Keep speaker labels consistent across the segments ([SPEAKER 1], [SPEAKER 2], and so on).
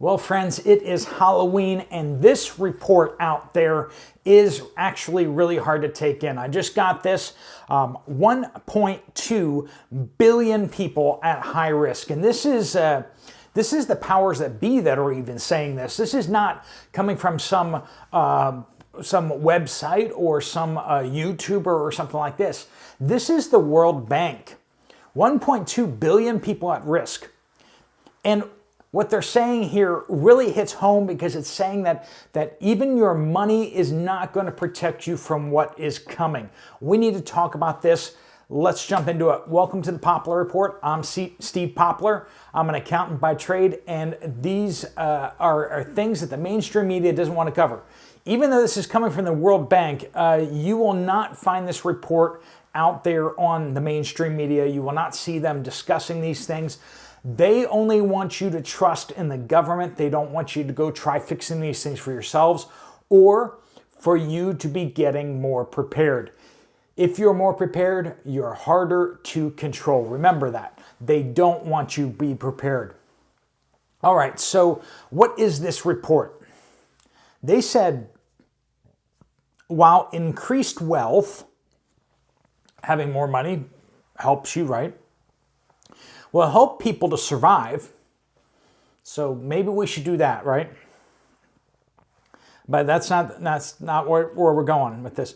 [SPEAKER 1] Well, friends, it is Halloween, and this report out there is actually really hard to take in. I just got this 1.2 billion people at high risk, and this is the powers that be that are even saying this. This is not coming from some website or some YouTuber or something like this. This is the World Bank. 1.2 billion people at risk, and what they're saying here really hits home because it's saying that even your money is not going to protect you from what is coming. We need to talk about this. Let's jump into it. Welcome to the Poplar Report. I'm Steve Poplar. I'm an accountant by trade, and these are things that the mainstream media doesn't want to cover. Even though this is coming from the World Bank, you will not find this report out there on the mainstream media. You will not see them discussing these things. They only want you to trust in the government. They don't want you to go try fixing these things for yourselves or for you to be getting more prepared. If you're more prepared, you're harder to control. Remember that. They don't want you to be prepared. All right, so what is this report? They said, while increased wealth, having more money helps you, right? Will help people to survive. So maybe we should do that, right? But that's not where we're going with this.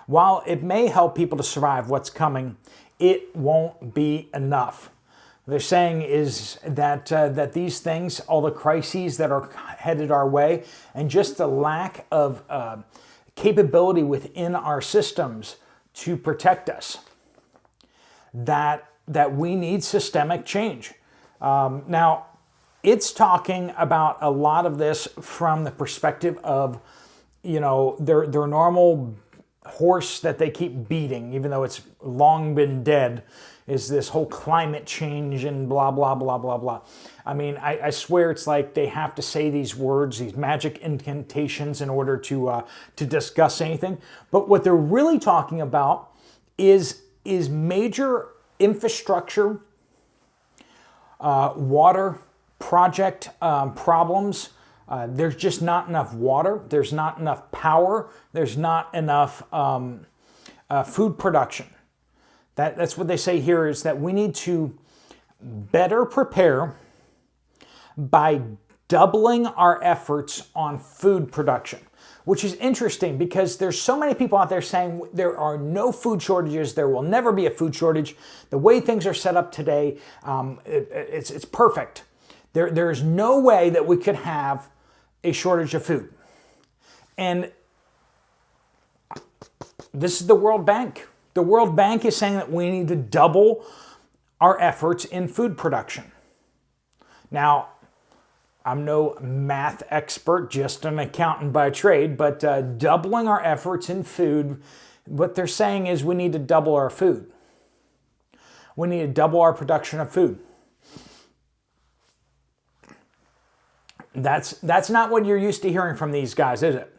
[SPEAKER 1] While it may help people to survive what's coming, it won't be enough. They're saying is that these things, all the crises that are headed our way, and just the lack of capability within our systems to protect us, that we need systemic change. Now, it's talking about a lot of this from the perspective of, their normal horse that they keep beating, even though it's long been dead, is this whole climate change and blah, blah, blah, blah, blah. I mean, I swear it's like they have to say these words, these magic incantations in order to discuss anything. But what they're really talking about is major infrastructure, water project problems. There's just not enough water. There's not enough power. There's not enough food production. That's what they say here is that we need to better prepare by doubling our efforts on food production, which is interesting because there's so many people out there saying there are no food shortages, there will never be a food shortage. The way things are set up today, it's perfect. There's no way that we could have a shortage of food. And this is the World Bank. The World Bank is saying that we need to double our efforts in food production. Now, I'm no math expert, just an accountant by trade, but doubling our efforts in food, what they're saying is we need to double our food. We need to double our production of food. That's not what you're used to hearing from these guys, is it?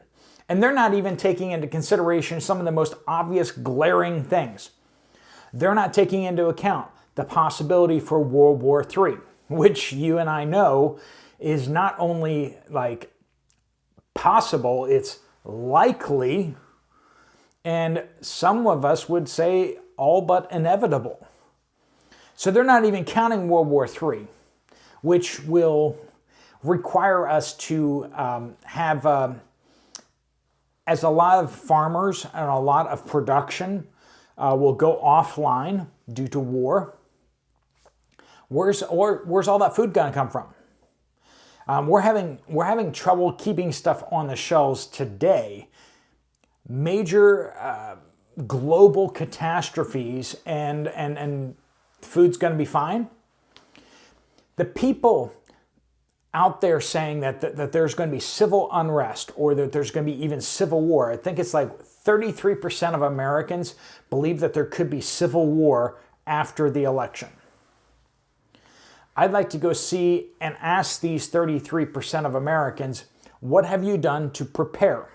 [SPEAKER 1] And they're not even taking into consideration some of the most obvious glaring things. They're not taking into account the possibility for World War III, which you and I know is not only like possible, it's likely, and some of us would say all but inevitable. So they're not even counting World War III, which will require us to have, as a lot of farmers and a lot of production will go offline due to war. Where's all that food going to come from? We're having trouble keeping stuff on the shelves today. Major global catastrophes and food's going to be fine. The people out there saying that there's going to be civil unrest or that there's going to be even civil war. I think it's like 33% of Americans believe that there could be civil war after the election. I'd like to go see and ask these 33% of Americans, what have you done to prepare?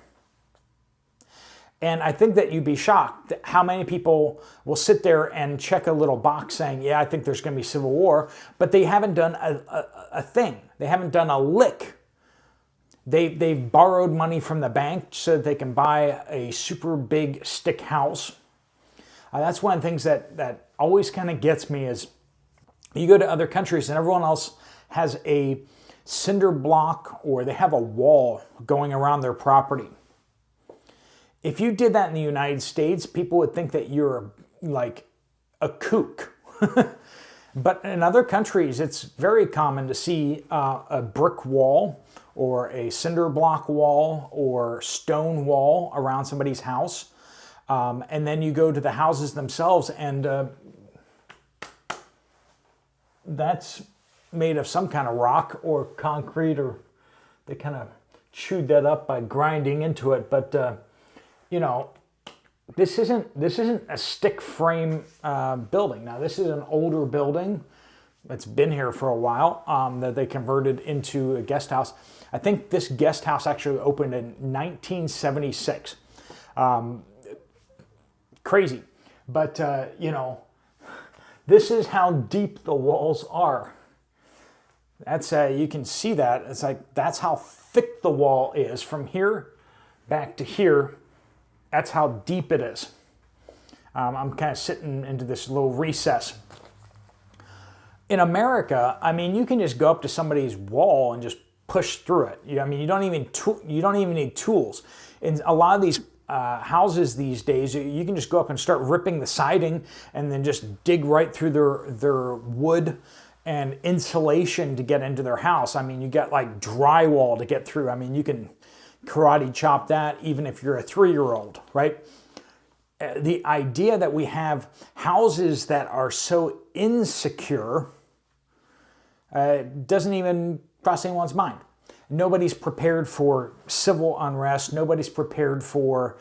[SPEAKER 1] And I think that you'd be shocked at how many people will sit there and check a little box saying, yeah, I think there's going to be civil war, but they haven't done a thing. They haven't done a lick. They've borrowed money from the bank so that they can buy a super big stick house. That's one of the things that always kind of gets me is you go to other countries and everyone else has a cinder block or they have a wall going around their property. If you did that in the United States, people would think that you're like a kook. But in other countries, it's very common to see a brick wall or a cinder block wall or stone wall around somebody's house. And then you go to the houses themselves and that's made of some kind of rock or concrete, or they kind of chewed that up by grinding into it. But you know, this isn't a stick frame building. Now, this is an older building. It's been here for a while that they converted into a guest house. I think this guest house actually opened in 1976. Crazy. But, you know, this is how deep the walls are. That's you can see that. It's like that's how thick the wall is from here back to here. That's how deep it is. I'm kind of sitting into this little recess. In America, I mean, you can just go up to somebody's wall and just push through it. I mean, you don't even need tools. In a lot of these houses these days, you can just go up and start ripping the siding and then just dig right through their wood and insulation to get into their house. I mean, you got like drywall to get through. I mean, you can karate chop that even if you're a 3-year-old, right? The idea that we have houses that are so insecure doesn't even cross anyone's mind. Nobody's prepared for civil unrest. Nobody's prepared for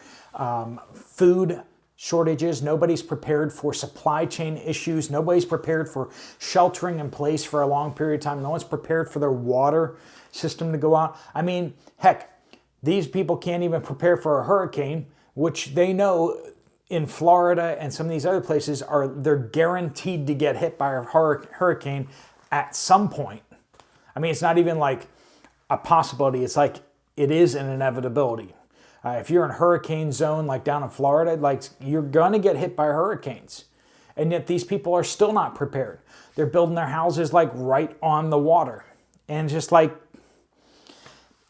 [SPEAKER 1] food shortages. Nobody's prepared for supply chain issues. Nobody's prepared for sheltering in place for a long period of time. No one's prepared for their water system to go out. I mean, heck, these people can't even prepare for a hurricane, which they know in Florida and some of these other places they're guaranteed to get hit by a hurricane at some point. I mean, it's not even like a possibility. It's like it is an inevitability. If you're in hurricane zone, like down in Florida, like you're going to get hit by hurricanes. And yet these people are still not prepared. They're building their houses like right on the water. And just like,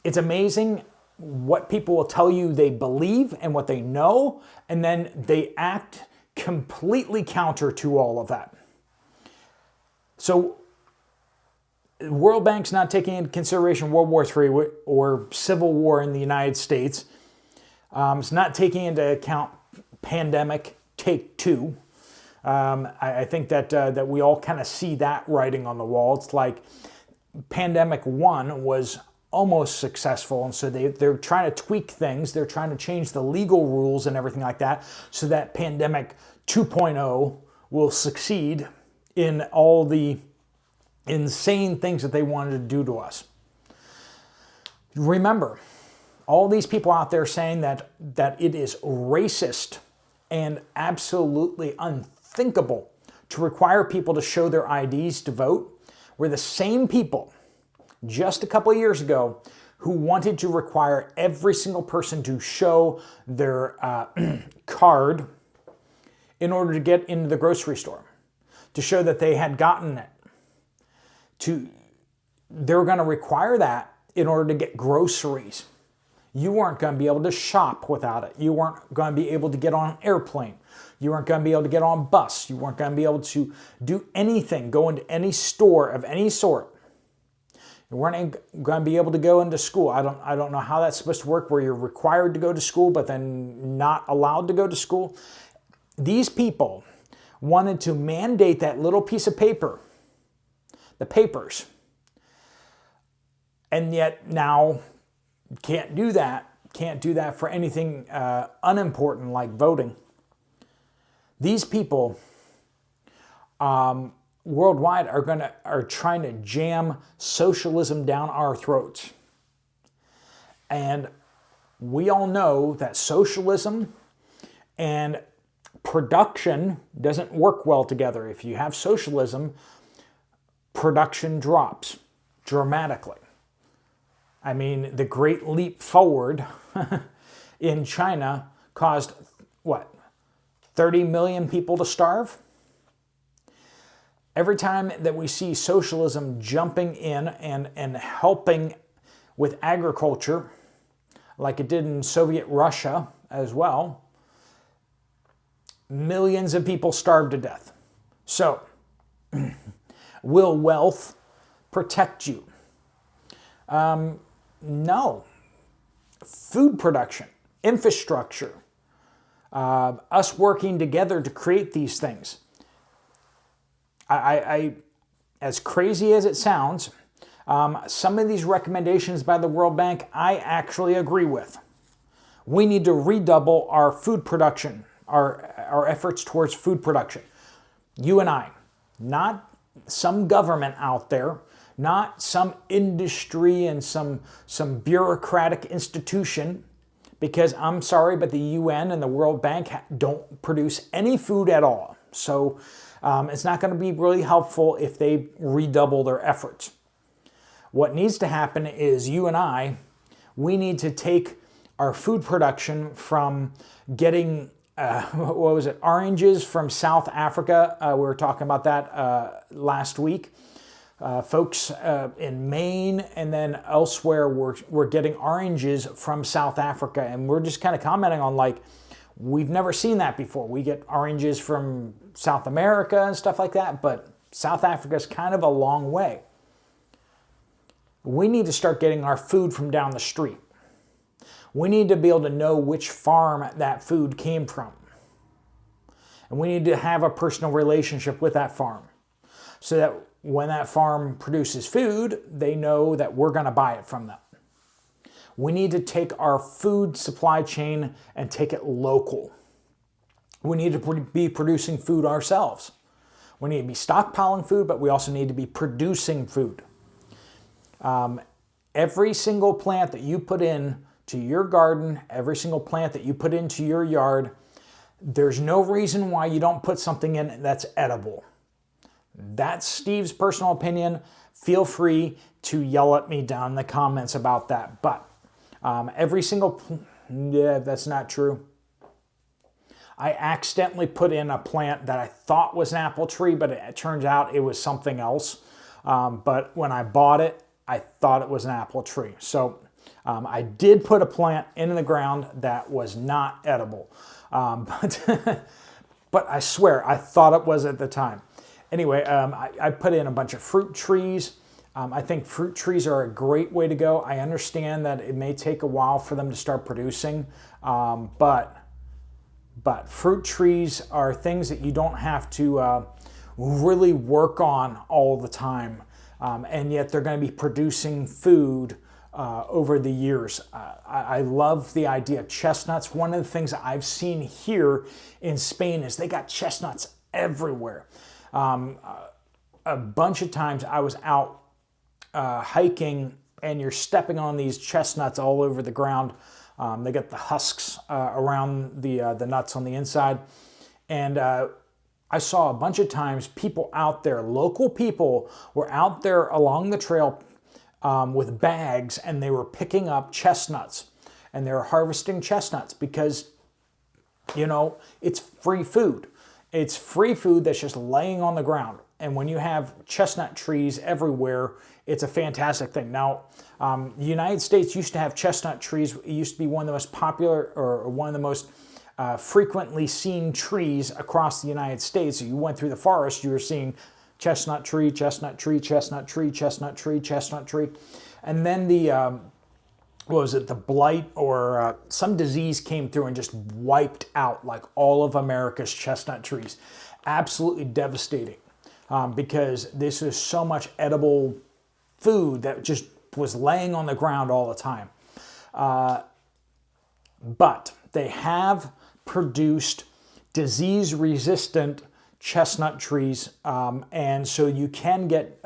[SPEAKER 1] it's amazing what people will tell you they believe and what they know, and then they act completely counter to all of that. So the World Bank's not taking into consideration World War III or Civil War in the United States. It's not taking into account pandemic take 2. I think that we all kind of see that writing on the wall. It's like pandemic 1 was almost successful, and so they're trying to tweak things. They're trying to change the legal rules and everything like that so that pandemic 2.0 will succeed in all the insane things that they wanted to do to us. Remember, all these people out there saying that it is racist and absolutely unthinkable to require people to show their IDs to vote were the same people just a couple of years ago who wanted to require every single person to show their card in order to get into the grocery store, to show that they had gotten it. They were going to require that in order to get groceries. You weren't going to be able to shop without it. You weren't going to be able to get on an airplane. You weren't going to be able to get on a bus. You weren't going to be able to do anything, go into any store of any sort. You weren't going to be able to go into school. I don't know how that's supposed to work, where you're required to go to school but then not allowed to go to school. These people wanted to mandate that little piece of paper, the papers, and yet now can't do that. Can't do that for anything unimportant like voting. These people worldwide are trying to jam socialism down our throats. And we all know that socialism and production doesn't work well together. If you have socialism, production drops dramatically. I mean, the Great Leap Forward in China caused, what, 30 million people to starve? Every time that we see socialism jumping in and helping with agriculture, like it did in Soviet Russia as well, millions of people starved to death. So, will wealth protect you? No. Food production, infrastructure, us working together to create these things. I as crazy as it sounds, some of these recommendations by the World Bank, I actually agree with. We need to redouble our food production, our efforts towards food production. You and I, not some government out there, not some industry and some bureaucratic institution, because I'm sorry, but the UN and the World Bank don't produce any food at all. So it's not going to be really helpful if they redouble their efforts. What needs to happen is you and I, we need to take our food production from getting, oranges from South Africa. We were talking about that last week. Folks in Maine and then elsewhere were getting oranges from South Africa. And we're just kind of commenting on, like, we've never seen that before. We get oranges from South America and stuff like that, but South Africa is kind of a long way. We need to start getting our food from down the street. We need to be able to know which farm that food came from. And we need to have a personal relationship with that farm so that when that farm produces food, they know that we're going to buy it from them. We need to take our food supply chain and take it local. We need to be producing food ourselves. We need to be stockpiling food, but we also need to be producing food. Every single plant that you put in to your garden, every single plant that you put into your yard, there's no reason why you don't put something in that's edible. That's Steve's personal opinion. Feel free to yell at me down in the comments about that. But every single, that's not true. I accidentally put in a plant that I thought was an apple tree, but it turns out it was something else. But when I bought it, I thought it was an apple tree. So I did put a plant in the ground that was not edible. But I swear, I thought it was at the time. Anyway, I put in a bunch of fruit trees. I think fruit trees are a great way to go. I understand that it may take a while for them to start producing, but fruit trees are things that you don't have to really work on all the time, and yet they're going to be producing food over the years. I love the idea of chestnuts. One of the things I've seen here in Spain is they got chestnuts everywhere. A bunch of times I was out hiking and you're stepping on these chestnuts all over the ground. They get the husks around the nuts on the inside. And I saw a bunch of times people out there, local people were out there along the trail with bags, and they were picking up chestnuts and they were harvesting chestnuts because, it's free food. It's free food that's just laying on the ground. And when you have chestnut trees everywhere, it's a fantastic thing. Now, the United States used to have chestnut trees. It used to be one of the most popular or one of the most frequently seen trees across the United States. So you went through the forest, you were seeing chestnut tree, chestnut tree, chestnut tree, chestnut tree, chestnut tree. And then the the blight or some disease came through and just wiped out like all of America's chestnut trees. Absolutely devastating because this is so much edible food that just was laying on the ground all the time. But they have produced disease-resistant chestnut trees, and so you can get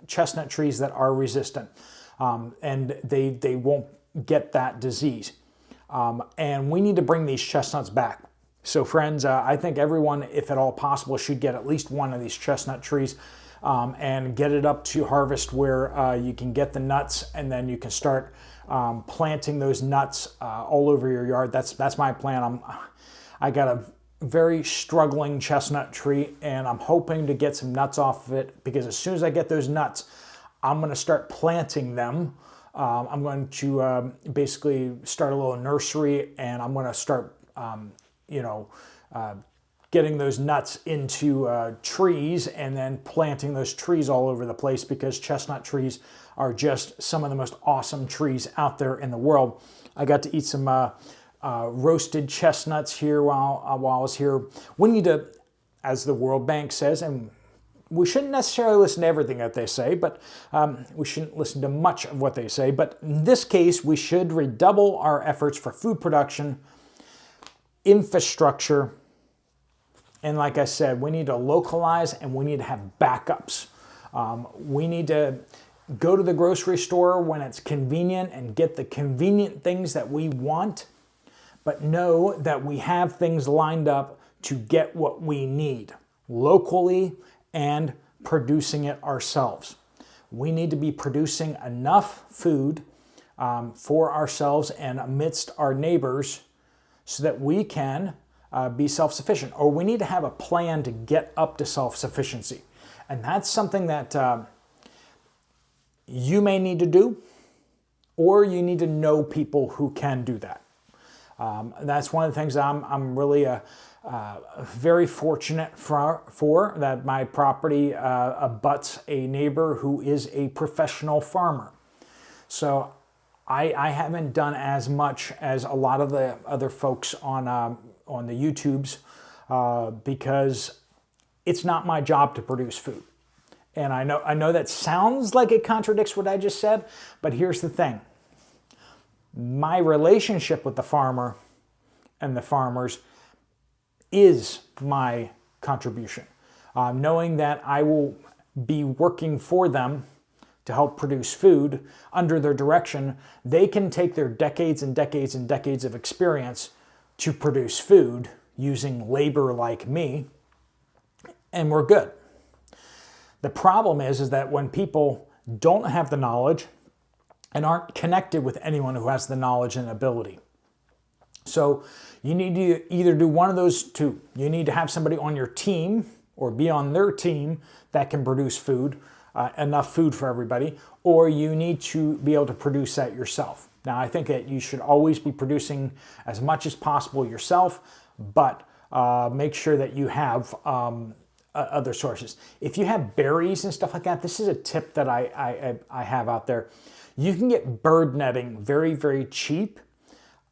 [SPEAKER 1] chestnut trees that are resistant, and they won't get that disease. And we need to bring these chestnuts back. So friends, I think everyone, if at all possible, should get at least one of these chestnut trees and get it up to harvest where you can get the nuts, and then you can start planting those nuts all over your yard. That's my plan. I got a very struggling chestnut tree, and I'm hoping to get some nuts off of it, because as soon as I get those nuts, I'm going to start planting them. I'm going to basically start a little nursery, and I'm going to start getting those nuts into trees, and then planting those trees all over the place, because chestnut trees are just some of the most awesome trees out there in the world. I got to eat some roasted chestnuts here while I was here. We need to, as the World Bank says, and we shouldn't necessarily listen to everything that they say, but we shouldn't listen to much of what they say. But in this case, we should redouble our efforts for food production, infrastructure, and like I said, we need to localize, and we need to have backups. We need to go to the grocery store when it's convenient and get the convenient things that we want, but know that we have things lined up to get what we need locally and producing it ourselves. We need to be producing enough food for ourselves and amidst our neighbors so that we can be self-sufficient, or we need to have a plan to get up to self-sufficiency. And that's something that you may need to do, or you need to know people who can do that. That's one of the things that I'm really very fortunate for that my property abuts a neighbor who is a professional farmer. So I haven't done as much as a lot of the other folks on the YouTubes because it's not my job to produce food. And I know that sounds like it contradicts what I just said, but here's the thing. My relationship with the farmer and the farmers is my contribution. Knowing that I will be working for them to help produce food under their direction, they can take their decades and decades and decades of experience to produce food using labor like me, and we're good. The problem is that when people don't have the knowledge and aren't connected with anyone who has the knowledge and ability. So you need to either do one of those two. You need to have somebody on your team or be on their team that can produce food, enough food for everybody, or you need to be able to produce that yourself. Now, I think that you should always be producing as much as possible yourself, but make sure that you have other sources. If you have berries and stuff like that, this is a tip that I have out there. You can get bird netting very, very cheap.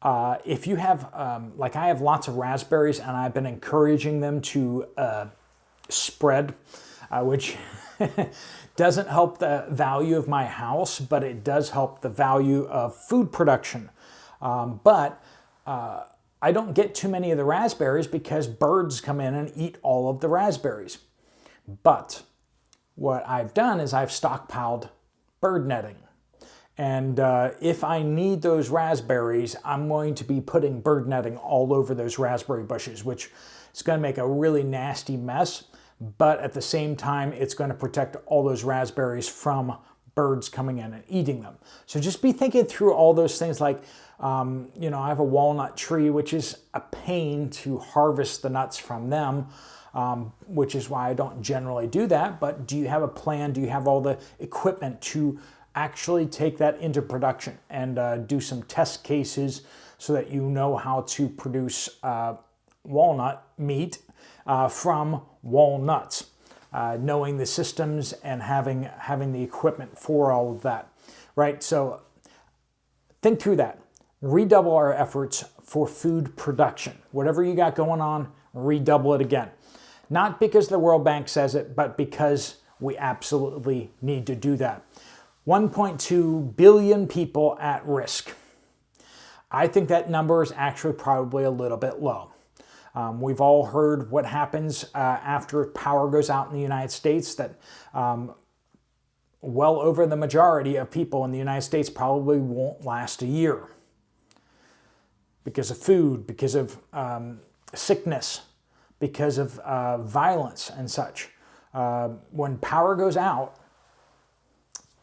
[SPEAKER 1] If you have, like I have lots of raspberries, and I've been encouraging them to spread, which doesn't help the value of my house, but it does help the value of food production. But I don't get too many of the raspberries because birds come in and eat all of the raspberries. But what I've done is I've stockpiled bird netting. And if I need those raspberries, I'm going to be putting bird netting all over those raspberry bushes, which is going to make a really nasty mess. But at the same time, it's going to protect all those raspberries from birds coming in and eating them. So just be thinking through all those things like, I have a walnut tree, which is a pain to harvest the nuts from them, which is why I don't generally do that. But do you have a plan? Do you have all the equipment to actually take that into production and do some test cases so that you know how to produce walnut meat from walnuts, knowing the systems and having the equipment for all of that, right? So think through that. Redouble our efforts for food production. Whatever you got going on, redouble it again. Not because the World Bank says it, but because we absolutely need to do that. 1.2 billion people at risk. I think that number is actually probably a little bit low. We've all heard what happens after power goes out in the United States, that well over the majority of people in the United States probably won't last a year. because of food, because of sickness, because of violence and such. When power goes out,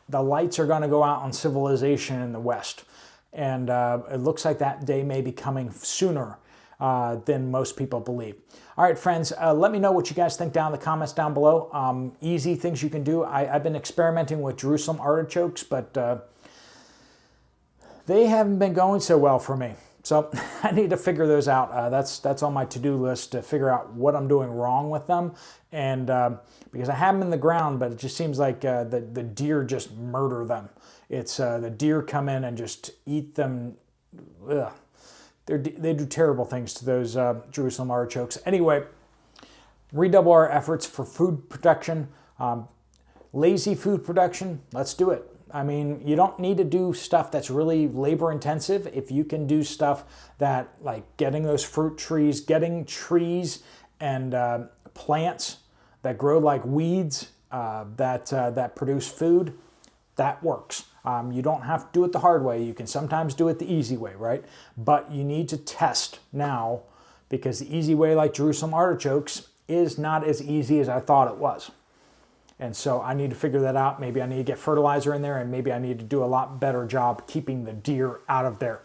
[SPEAKER 1] the lights are going to go out on civilization in the West. And it looks like that day may be coming sooner than most people believe. All right, friends, let me know what you guys think down in the comments down below. Easy things you can do. I've been experimenting with Jerusalem artichokes, but they haven't been going so well for me. So I need to figure those out. That's on my to-do list to figure out what I'm doing wrong with them. And because I have them in the ground, but it just seems like the deer just murder them. It's the deer come in and just eat them. Ugh. They do terrible things to those Jerusalem artichokes. Anyway, redouble our efforts for food production. Lazy food production, let's do it. I mean, you don't need to do stuff that's really labor intensive. If you can do stuff that, like getting those fruit trees, getting trees and plants that grow like weeds that produce food, that works. You don't have to do it the hard way. You can sometimes do it the easy way, right? But you need to test now, because the easy way, like Jerusalem artichokes, is not as easy as I thought it was. And so I need to figure that out. Maybe I need to get fertilizer in there, and maybe I need to do a lot better job keeping the deer out of there.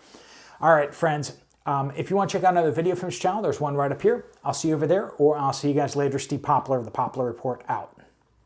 [SPEAKER 1] All right, friends, if you want to check out another video from this channel, there's one right up here. I'll see you over there, or I'll see you guys later. Steve Poplar of the Poplar Report out.